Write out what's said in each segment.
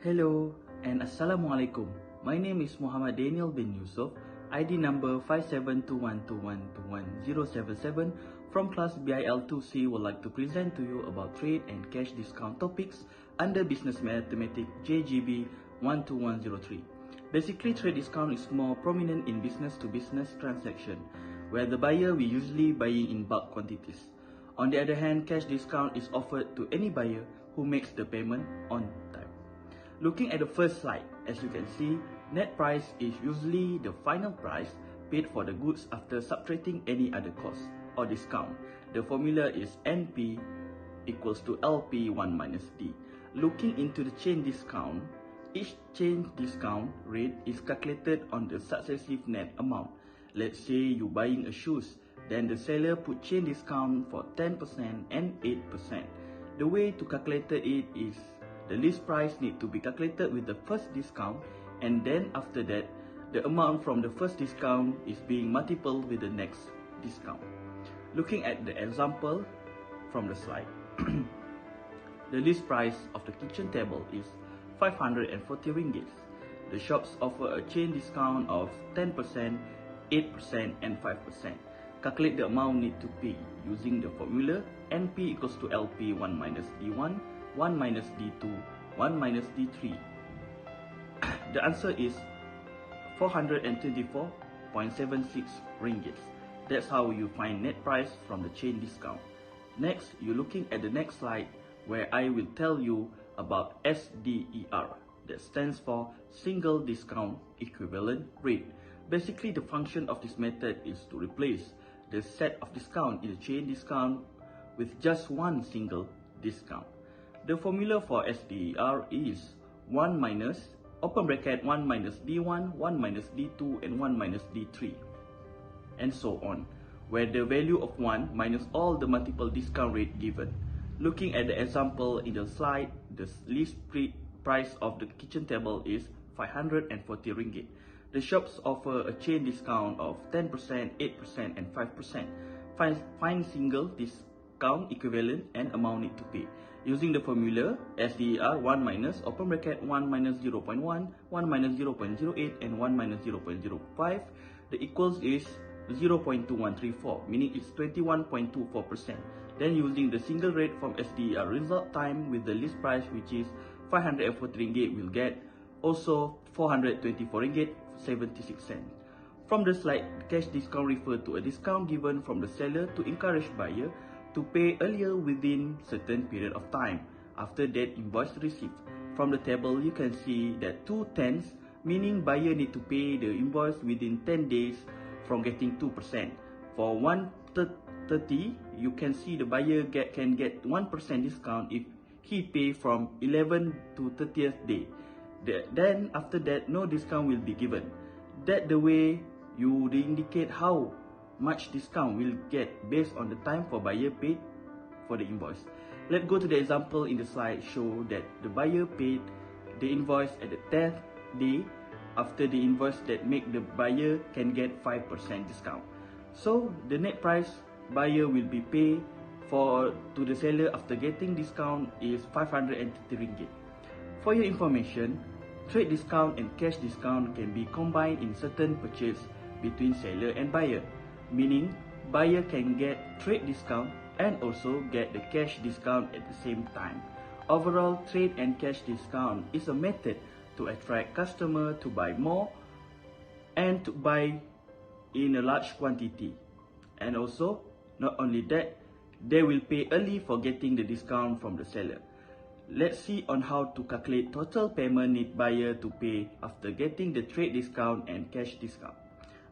Hello and Assalamualaikum. My name is Muhammad Daniel bin Yusuf, ID number 572121210077 from class BIL2C would like to present to you about trade and cash discount topics under Business Mathematics JGB12103. Basically, trade discount is more prominent in business-to-business transaction, where the buyer will usually buying in bulk quantities. On the other hand, cash discount is offered to any buyer who makes the payment on time. Looking at the first slide, as you can see, net price is usually the final price paid for the goods after subtracting any other cost or discount. The formula is NP equals to LP1 minus D. Looking into the chain discount, each chain discount rate is calculated on the successive net amount. Let's say you buying a shoes, then the seller put chain discount for 10% and 8%. The way to calculate it is the list price need to be calculated with the first discount, and then after that, the amount from the first discount is being multiplied with the next discount. Looking at the example from the slide, the list price of the kitchen table is 540 ringgit. The shops offer a chain discount of 10%, 8% and 5%. Calculate the amount need to pay using the formula NP equals to LP1 minus D1, 1 minus D2, 1 minus D3. The answer is 424.76 ringgit. That's how you find net price from the chain discount. Next, you're looking at the next slide where I will tell you about SDER. That stands for Single Discount Equivalent Rate. Basically, the function of this method is to replace the set of discount in the chain discount with just one single discount. The formula for SDER is 1 minus, open bracket, 1 minus D1, 1 minus D2, and 1 minus D3, and so on, where the value of 1 minus all the multiple discount rate given. Looking at the example in the slide, the list price of the kitchen table is 540 ringgit. The shops offer a chain discount of 10%, 8%, and 5%. Find single discount equivalent and amount need to pay. Using the formula SDER 1 minus, open bracket, 1 minus 0.1, 1 minus 0.08, and 1 minus 0.05, the equals is 0.2134, meaning it's 21.24%. Then using the single rate from SDER result time with the list price, which is 540 ringgit, will get also 424 ringgit 76 cents. From the slide, cash discount refer to a discount given from the seller to encourage buyer to pay earlier within certain period of time after that invoice received. From the table, you can see that 2 tenths, meaning buyer need to pay the invoice within 10 days from getting 2%. For 130, you can see the buyer can get 1% discount if he pay from 11 to 30th day. Then after that, no discount will be given. That the way you indicate how much discount will get based on the time for buyer paid for the invoice. Let's go to the example in the slide show that the buyer paid the invoice at the 10th day after the invoice that make the buyer can get 5% discount. So the net price buyer will be paid to the seller after getting discount is 530 ringgit. For your information, trade discount and cash discount can be combined in certain purchase between seller and buyer, meaning buyer can get trade discount and also get the cash discount at the same time. Overall, trade and cash discount is a method to attract customer to buy more and to buy in a large quantity. And also, not only that, they will pay early for getting the discount from the seller. Let's see on how to calculate total payment need buyer to pay after getting the trade discount and cash discount.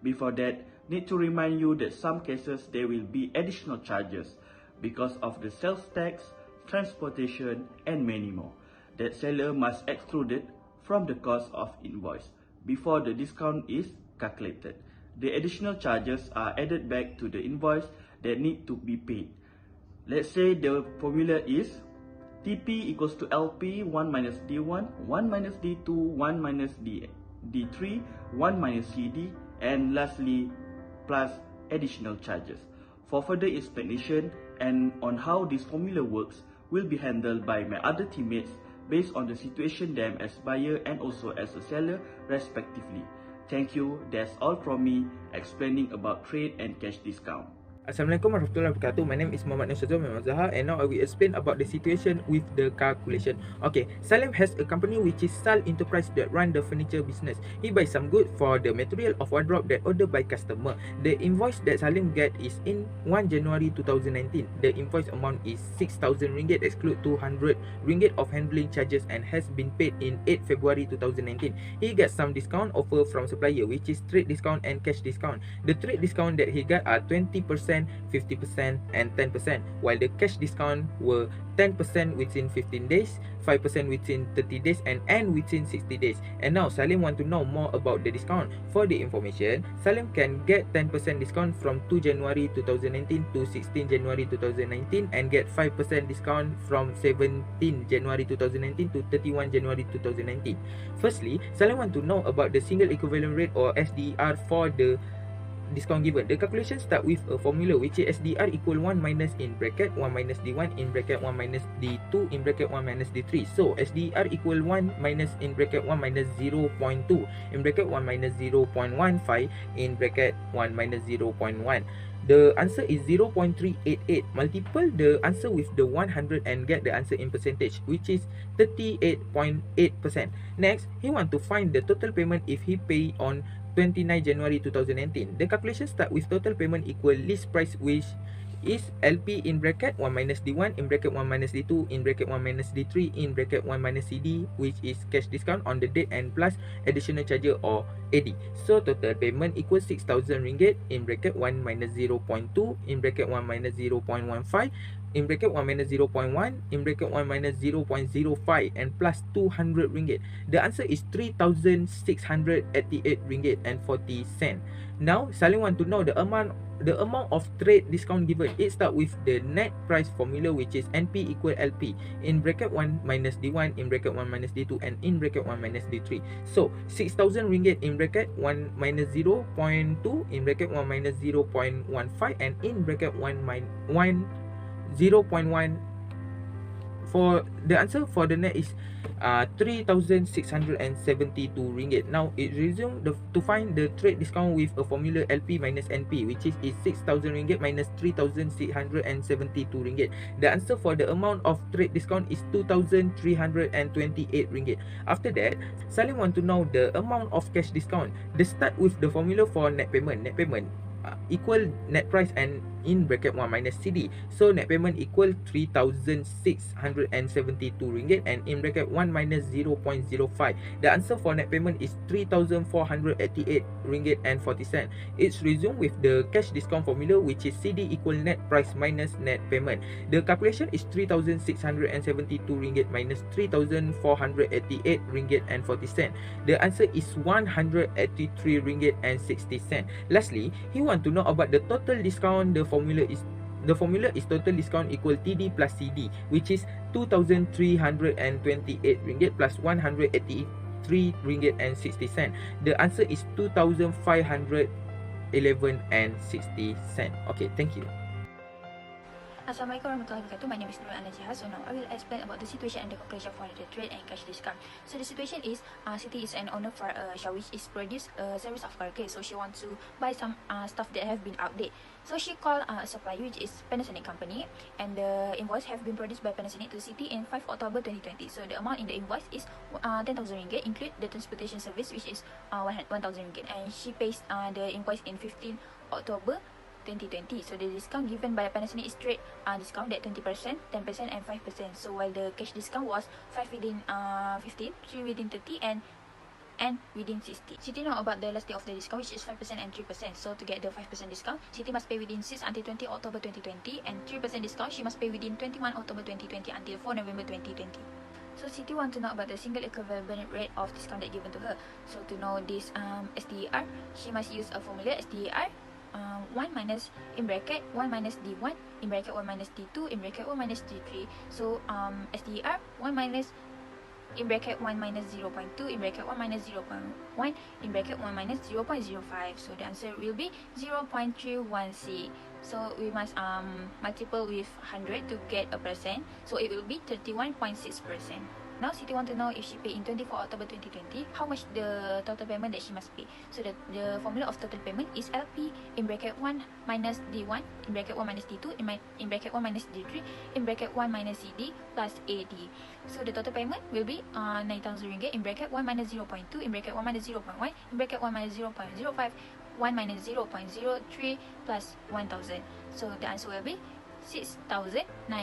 Before that, need to remind you that some cases there will be additional charges because of the sales tax, transportation, and many more that seller must exclude it from the cost of invoice before the discount is calculated. The additional charges are added back to the invoice that need to be paid. Let's say the formula is TP equals to LP 1 minus D1, 1 minus D2, 1 minus D3, 1 minus CD, and lastly plus additional charges. For further explanation and on how this formula works will be handled by my other teammates based on the situation them as buyer and also as a seller respectively. Thank you. That's all from me explaining about trade and cash discount. Assalamualaikum warahmatullahi wabarakatuh. My name is Muhammad SYAZWAN from ZHARIF, and now I will explain about the situation with the calculation. Okay, Salim has a company which is Sal Enterprise that run the furniture business. He buys some good for the material of wardrobe that ordered by customer. The invoice that Salim get is in 1 January 2019. The invoice amount is 6,000 ringgit exclude 200 ringgit of handling charges and has been paid in 8 February 2019. He gets some discount offer from supplier which is trade discount and cash discount. The trade discount that he got are 20%, 50% and 10%, while the cash discount were 10% within 15 days, 5% within 30 days and within 60 days. And now Salim want to know more about the discount. For the information, Salim can get 10% discount from 2 January 2019 to 16 January 2019 and get 5% discount from 17 January 2019 to 31 January 2019. Firstly, Salim want to know about the single equivalent rate or SDER for the discount given. The calculation start with a formula which is SDR equal 1 minus in bracket 1 minus D1 in bracket 1 minus D2 in bracket 1 minus D3. So SDR equal 1 minus in bracket 1 minus 0.2 in bracket 1 minus 0.15 in bracket 1 minus 0.1. The answer is 0.388. Multiple the answer with the 100 and get the answer in percentage, which is 38.8%. Next, he want to find the total payment if he pay on 29 January 2019. The calculation start with total payment equal list price, which is LP in bracket 1 minus D1 in bracket 1 minus D2 in bracket 1 minus D3 in bracket 1 minus CD, which is cash discount on the date and plus additional charger or AD. So total payment equals 6,000 ringgit in bracket 1 minus 0.2 in bracket 1 minus 0.15 in bracket 1 minus 0.1 in bracket 1 minus 0.05 and plus 200 ringgit. The answer is 3,688 ringgit and 40 cent. Now Salim want to know the amount of trade discount given. It start with the net price formula which is NP equal LP in bracket 1 minus D1 in bracket 1 minus D2 and in bracket 1 minus D3. So 6,000 ringgit in bracket 1 minus 0.2 in bracket 1 minus 0.15 and in bracket 1 0.1. For the answer for the net is 3,672 ringgit. Now it resume to find the trade discount with a formula LP minus NP, which is 6,000 ringgit minus 3,672 ringgit. The answer for the amount of trade discount is 2,328 ringgit. After that, Salim want to know the amount of cash discount. They start with the formula for net payment. Net payment equal net price and in bracket 1 minus CD. So net payment equal 3,672 ringgit and in bracket 1 minus 0.05. The answer for net payment is 3,488 ringgit and 40 cent. It's resumed with the cash discount formula which is CD equal net price minus net payment. The calculation is 3,672 ringgit minus 3,488 ringgit and 40 cent. The answer is 183 ringgit and 60 cent. Lastly, he want to know about the total discount. The formula is total discount equal TD plus CD, which is 2,328 ringgit plus 183 ringgit and 60 cent. The answer is 2,511 and 60 cent. Okay, thank you. Assalamualaikum warahmatullahi wabarakatuh. My name is NURUL and NAJIHAH. So now I will explain about the situation and the calculation for the trade and cash discount. So the situation is, Siti is an owner for a shop which is produce a series of car. Okay, so she wants to buy some stuff that have been outdated. So she called a supplier which is Panasonic company, and the invoice have been produced by Panasonic to Siti in 5 October 2020. So the amount in the invoice is 10,000 ringgit, include the transportation service which is 1,000 ringgit, and she pays the invoice in 15 October 2020. So the discount given by Panasonic is trade discount that 20%, 10% and 5%. So while the cash discount was 5 within 15, 3 within 30 and within 60. Siti know about the last day of the discount which is 5% and 3%. So to get the 5% discount, Siti must pay within 6 until 20 October 2020 and 3% discount she must pay within 21 October 2020 until 4 November 2020. So Siti want to know about the single equivalent rate of discount that given to her. So to know this SDER, she must use a formula SDER 1 minus in bracket 1 minus D1 in bracket 1 minus D2 in bracket 1 minus D3. So SDER 1 minus in bracket 1 minus 0.2 in bracket 1 minus 0.1 in bracket 1 minus 0.05. So the answer will be 0.316. So we must multiple with 100 to get a percent. So it will be 31.6%. Now Siti want to know if she pay in 24 October 2020, how much the total payment that she must pay. So the formula of total payment is LP in bracket 1 minus D1 in bracket 1 minus D2 in bracket 1 minus D3 in bracket 1 minus CD plus AD. So the total payment will be 9,000 ringgit in bracket 1 minus 0.2 in bracket 1 minus 0.1 in bracket 1 minus 0.05 1 minus 0.03 plus 1,000. So the answer will be 6,971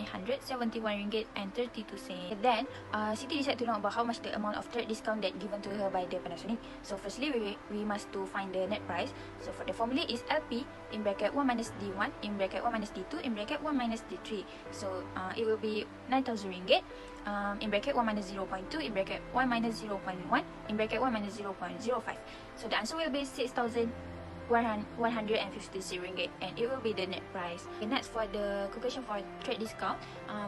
ringgit and 32 cents. Then, Siti decided to know about how much the amount of trade discount that given to her by the Panasonic. So firstly, we must to find the net price. So for the formula is LP in bracket 1 minus D1 in bracket 1 minus D2 in bracket 1 minus D3. So it will be 9,000 ringgit in bracket 1 minus 0.2 in bracket 1 minus 0.1 in bracket 1 minus 0.05. So the answer will be 6,150 ringgit, and it will be the net price. Okay, next for the calculation for trade discount,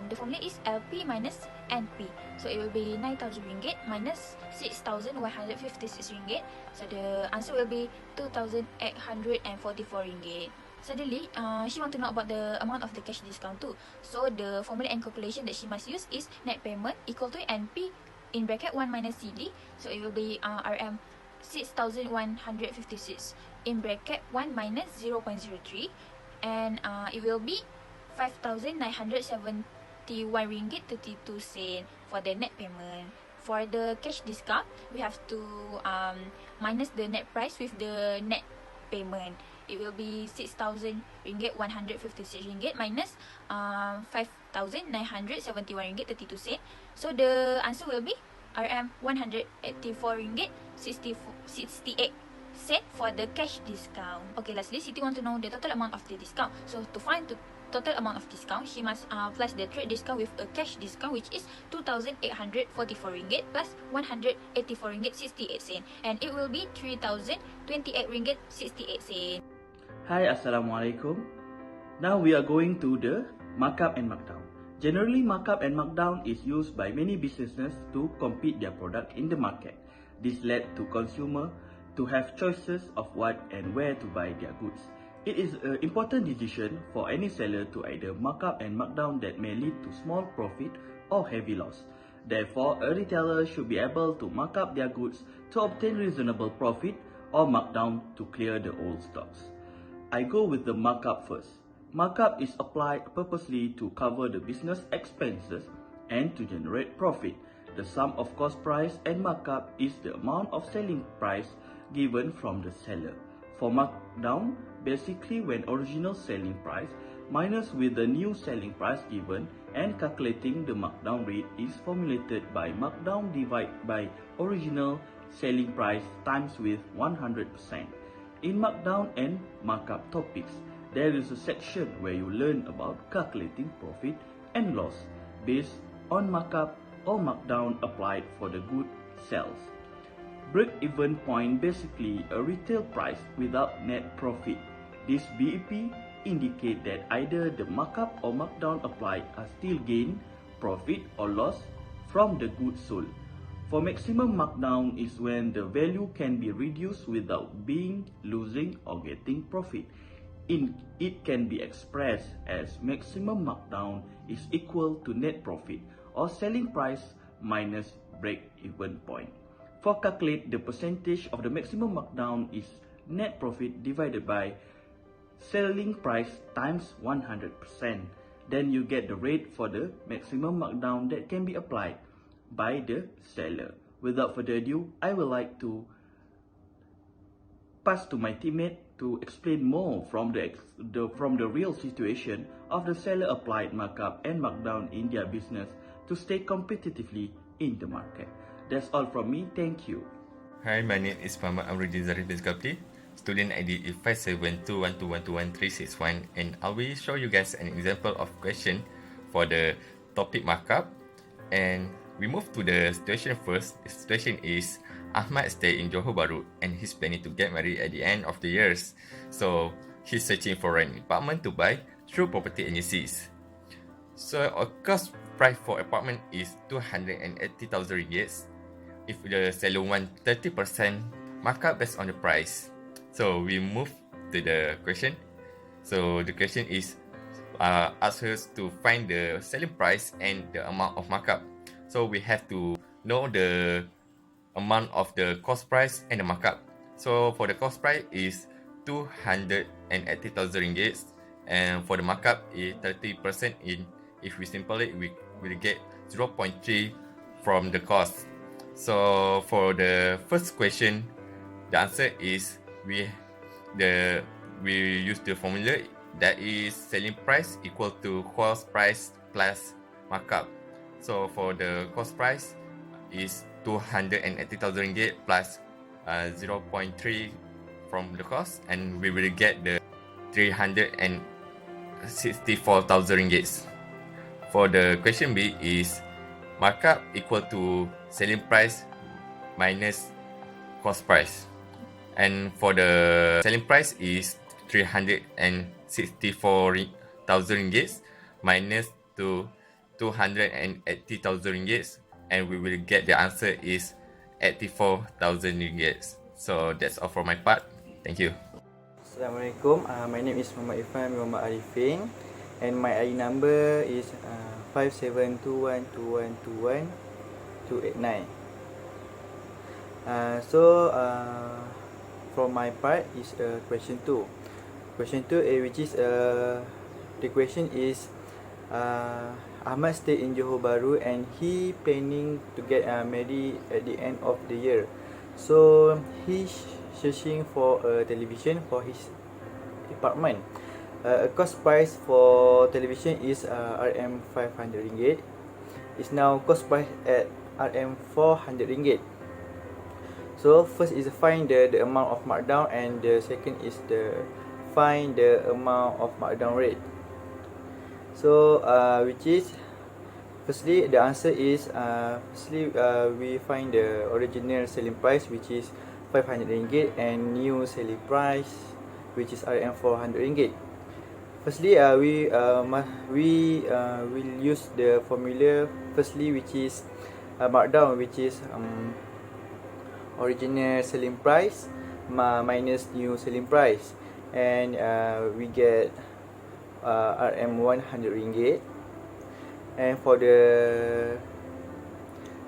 the formula is LP minus NP. So it will be 9,000 ringgit minus 6,156 ringgit. So the answer will be 2,844 ringgit. Suddenly, she want to know about the amount of the cash discount too. So the formula and calculation that she must use is net payment equal to NP in bracket 1 minus CD. So it will be RM 6,156 in bracket 1 minus 0.03, and it will be 5,971 ringgit 32 cents for the net payment. For the cash discount, we have to minus the net price with the net payment. It will be 6,000 ringgit 156 ringgit minus 5,971 ringgit 32 cents. So the answer will be RM 184 ringgit 68 cent for the cash discount. Okay, lastly, Siti want to know the total amount of the discount. So to find the total amount of discount, she must plus the trade discount with a cash discount, which is 2,844 ringgit plus 184 ringgit 68 cent, and it will be 3,028 ringgit 68 cent. Hi, Assalamualaikum. Now we are going to the markup and markdown. Generally, markup and markdown is used by many businesses to compete their product in the market. This led to consumer to have choices of what and where to buy their goods. It is an important decision for any seller to either mark up and mark down that may lead to small profit or heavy loss. Therefore, a retailer should be able to mark up their goods to obtain reasonable profit or mark down to clear the old stocks. I go with the markup first. Markup is applied purposely to cover the business expenses and to generate profit. The sum of cost price and markup is the amount of selling price given from the seller. For markdown, basically when original selling price minus with the new selling price given, and calculating the markdown rate is formulated by markdown divided by original selling price times with 100%. In markdown and markup topics, there is a section where you learn about calculating profit and loss based on markup or markdown applied for the good sales. Break-even point, basically a retail price without net profit. This BEP indicate that either the markup or markdown applied are still gain, profit or loss from the goods sold. For maximum markdown is when the value can be reduced without being losing or getting profit. It can be expressed as maximum markdown is equal to net profit or selling price minus break-even point. For calculate, the percentage of the maximum markdown is net profit divided by selling price times 100%. Then you get the rate for the maximum markdown that can be applied by the seller. Without further ado, I would like to pass to my teammate to explain more from the real situation of the seller applied markup and markdown in their business to stay competitively in the market. That's all from me. Thank you. Hi, my name is Muhammad AMIRULDIN ZHARIF ZULKAPLI. Student ID is 5721211361, and I will show you guys an example of question for the topic markup. And we move to the situation first. The situation is Ahmad stay in Johor Bahru and he's planning to get married at the end of the years. So he's searching for an apartment to buy through property agencies. So a cost price for apartment is 280,000 ringgit. If the seller want 30% markup based on the price. So we move to the question. So the question is ask us to find the selling price and the amount of markup. So we have to know the amount of the cost price and the markup. So for the cost price is 280,000 ringgit, and for the markup is 30% in. If we simple it, we will get 0.3 from the cost. So for the first question, the answer is we use the formula that is selling price equal to cost price plus markup. So for the cost price is 280,000 ringgit plus 0.3 from the cost, and we will get the 364,000 ringgit. For the question B is markup equal to selling price minus cost price, and for the selling price is 364,000 ringgit minus to 280,000 ringgit, and we will get the answer is 84,000 ringgit. So that's all for my part. Thank you. Assalamualaikum. My name is Muhammad IRFAN ARIFFIN, and my ID number is 57212121 from my part is question 2. Question 2, which is the question is Ahmad stay in Johor Bahru and he planning to get married at the end of the year. So he's searching for a television for his apartment. Cost price for television is RM 500 ringgit. It's now cost price at RM 400 ringgit. So first is find the amount of markdown, and the second is find the amount of markdown rate. So which is firstly the answer is we find the original selling price, which is 500 ringgit, and new selling price, which is RM 400 ringgit. Firstly, we will use the formula firstly, which is markdown, which is original selling price minus new selling price, and we get RM 100 ringgit. And for the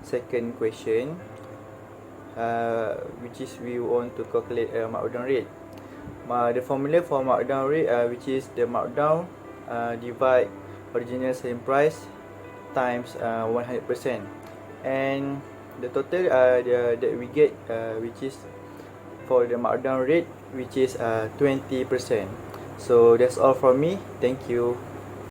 second question, which is we want to calculate markdown rate. The formula for markdown rate, which is the markdown divide original selling price times 100%, and the total that we get, which is for the markdown rate, which is 20%. So that's all from me. Thank you.